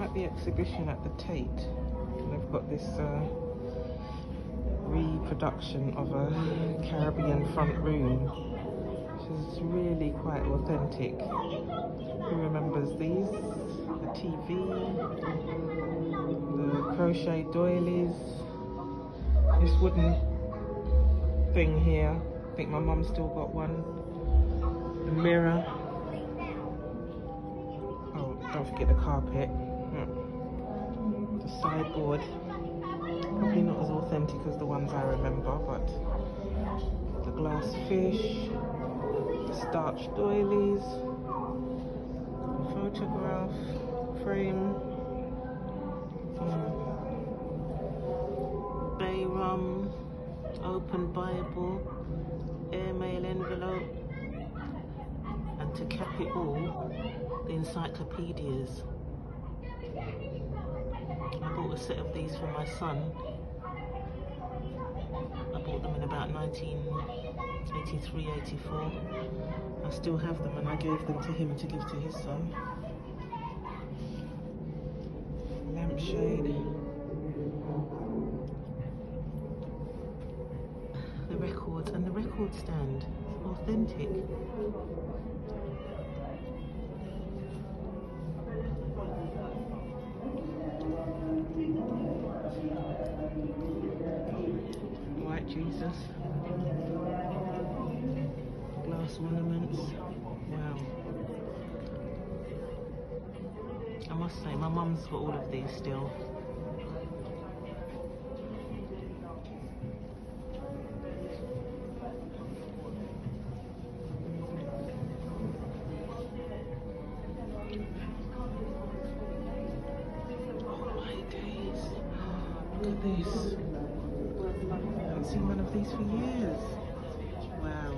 at the exhibition at the Tate. And they've got this reproduction of a Caribbean front room, which is really quite authentic. Who remembers these? The TV, the crochet doilies, this wooden thing here. I think my mum's still got one. The mirror. Oh, don't forget the carpet. The sideboard. Probably not as authentic as the ones I remember, but the glass fish, the starch doilies, the photograph frame, bay rum, open Bible, airmail envelope, and to cap it all, the encyclopedias. I bought a set of these for my son. I bought them in about 1983, 84. I still have them and I gave them to him to give to his son. Lampshade. The records and the record stand. Authentic. White Jesus. Glass ornaments. Wow. I must say, my mum's got all of these still. Look at this. I haven't seen one of these for years. Wow.